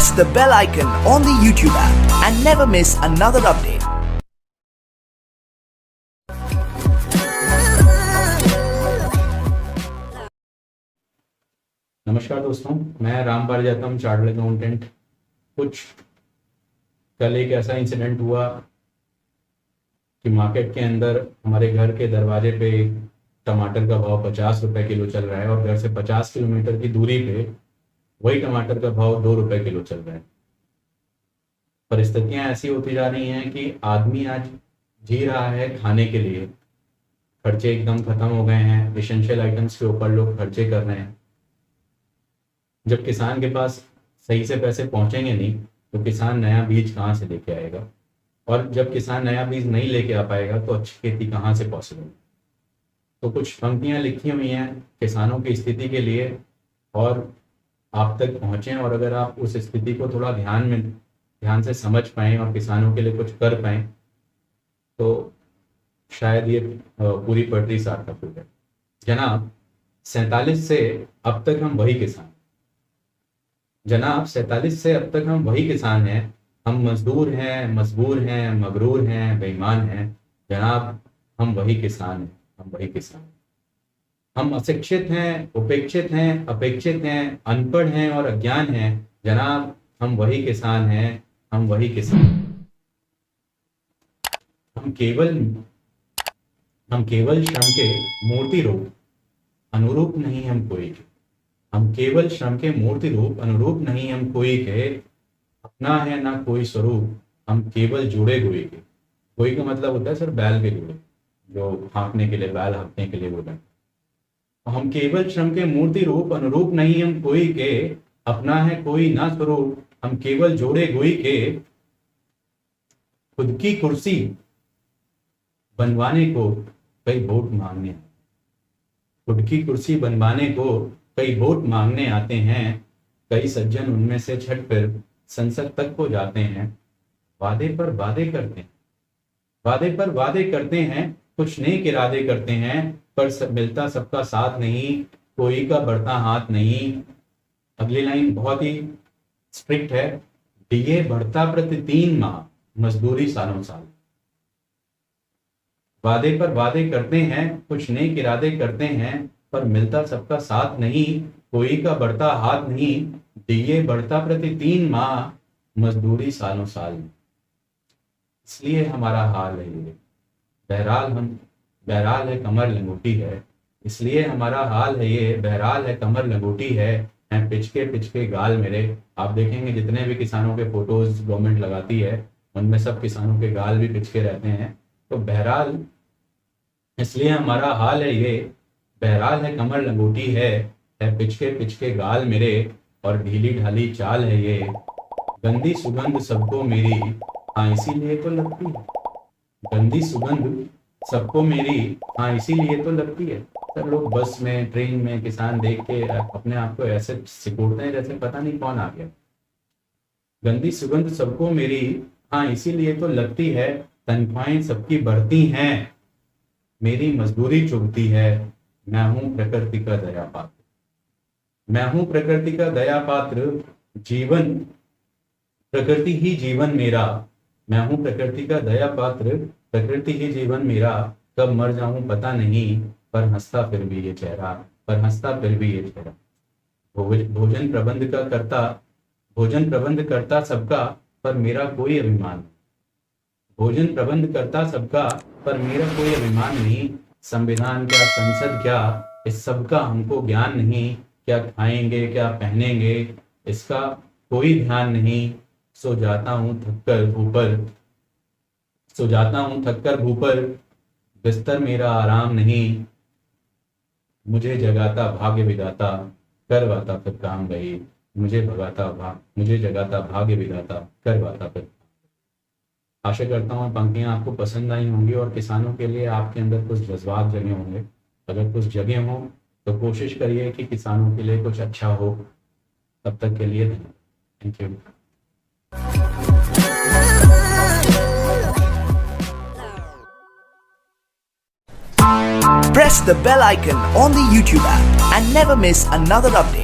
Press the bell icon on the YouTube app and never miss another update. नमस्कार दोस्तों, मैं Ram पारिजातम, chartered accountant. कल एक ऐसा इंसिडेंट हुआ कि मार्केट के अंदर हमारे घर के दरवाजे पे टमाटर का भाव 50 रुपए किलो चल रहा है और घर से 50 किलोमीटर की दूरी पे वही टमाटर का भाव 2 रुपए किलो चल रहा है। परिस्थितियां ऐसी होती जा रही हैं कि आदमी आज जी रहा है खाने के लिए, खर्चे एकदम खत्म हो गए हैं, एसेंशियल आइटम्स के ऊपर लोग खर्चे कर रहे हैं। जब किसान के पास सही से पैसे पहुंचेंगे नहीं तो किसान नया बीज कहाँ से लेके आएगा, और जब किसान नया बीज नहीं लेके आ पाएगा तो अच्छी खेती कहाँ से पॉसिबल। तो कुछ पंक्तियां लिखी हुई हैं किसानों की स्थिति के लिए और आप तक पहुँचें, और अगर आप उस स्थिति को थोड़ा ध्यान से समझ पाएँ और किसानों के लिए कुछ कर पाएँ तो शायद ये पूरी पटरी सार्थक हो जाए। जनाब, 47 से अब तक हम वही किसान हैं। हम मजदूर हैं, मजबूर हैं, मगरूर हैं, बेईमान हैं। जनाब, हम वही किसान हैं। हम अशिक्षित हैं, उपेक्षित हैं, अपेक्षित हैं, अनपढ़ हैं और अज्ञान हैं। जनाब, हम वही किसान हैं। हम केवल श्रम के मूर्ति रूप अनुरूप नहीं हम कोई के। हम केवल श्रम के मूर्ति रूप अनुरूप नहीं हम कोई के। अपना है ना कोई स्वरूप, हम केवल जुड़े हुए के। कोई का मतलब होता है सर बैल के जुड़े, जो हाँकने के लिए, बैल हाँकने के लिए वो बने। हम केवल श्रम के मूर्ति रूप अनुरूप नहीं हम कोई के। अपना है कोई ना स्वरूप, हम केवल जोड़े हुए के। खुद की कुर्सी बनवाने को कई वोट मांगने, खुद की कुर्सी बनवाने को कई वोट मांगने आते हैं। कई सज्जन उनमें से छट कर संसद तक को जाते हैं। वादे पर वादे करते हैं, कुछ नेक इरादे करते हैं, पर मिलता सबका साथ नहीं, कोई का बढ़ता हाथ नहीं। अगली लाइन बहुत ही स्ट्रिक्ट है। डीए बढ़ता प्रति 3 माह, मजदूरी सालों साल। वादे पर वादे करते हैं, कुछ नेक इरादे करते हैं, पर मिलता सबका साथ नहीं, कोई का बढ़ता हाथ नहीं। डीए बढ़ता प्रति 3 माह, मजदूरी सालों साल। इसलिए हमारा हाल है ये, बहरहाल है कमर लंगोटी है। इसलिए हमारा हाल है ये, बहरहाल है कमर लंगोटी है। हैं पिचके गाल मेरे। आप देखेंगे जितने भी किसानों के फोटोज गवर्नमेंट लगाती है उनमें सब किसानों के गाल भी पिचके रहते हैं। तो बहरहाल इसलिए हमारा हाल है ये, बहरहाल है कमर लंगोटी है पिचके गाल मेरे, और ढीली ढाली चाल है ये। गंदी सुगंध सबको मेरी, हाँ इसीलिए तो लगती है। गंदी सुगंध सबको मेरी, हाँ इसीलिए तो लगती है। सर लोग बस में, ट्रेन में किसान देख के अपने आप को ऐसे सिकोड़ते हैं जैसे पता नहीं कौन आ गया। गंदी सुगंध सबको मेरी, हाँ इसीलिए तो लगती है। तनख्वाहें सबकी बढ़ती हैं, मेरी मजदूरी चुभती है। मैं हूं प्रकृति का दया पात्र, जीवन प्रकृति ही जीवन मेरा। मैं हूं प्रकृति का दया पात्र, प्रकृति ही जीवन मेरा। कब मर जाऊं पता नहीं, पर हंसता फिर भी ये चेहरा। भोजन प्रबंध करता सबका, पर मेरा कोई अभिमान। भोजन प्रबंध करता सबका, पर मेरा कोई अभिमान नहीं। संविधान क्या, संसद क्या, इस सब का हमको ज्ञान नहीं। क्या खाएंगे, क्या पहनेंगे, इसका कोई ध्यान नहीं। सो जाता हूँ थककर भूपर, बिस्तर मेरा आराम नहीं। मुझे जगाता भाग्य विधाता, करवाता फिर काम गई। मुझे जगाता भाग्य विधाता, करवाता फिर। आशा करता हूँ पंक्तियां आपको पसंद आई होंगी और किसानों के लिए आपके अंदर कुछ जज्बात जगे होंगे। अगर कुछ जगे हों तो कोशिश करिए कि किसानों के लिए कुछ अच्छा हो। तब तक के लिए धन्यवाद। Thank you. Press the bell icon on the YouTube app and never miss another update.